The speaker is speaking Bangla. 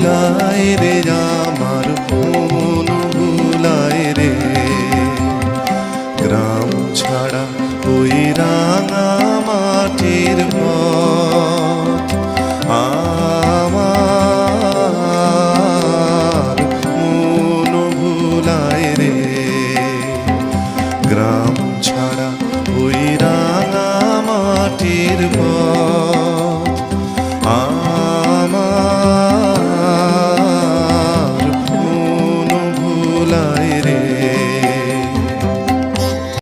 ভুলায় রে আমার মন ভুলায় রে গ্রাম ছাড়া ওই রাঙা মাটির পথ আমার মন ভুলায় রে গ্রাম ছাড়া ওই রাঙা মাটির পথ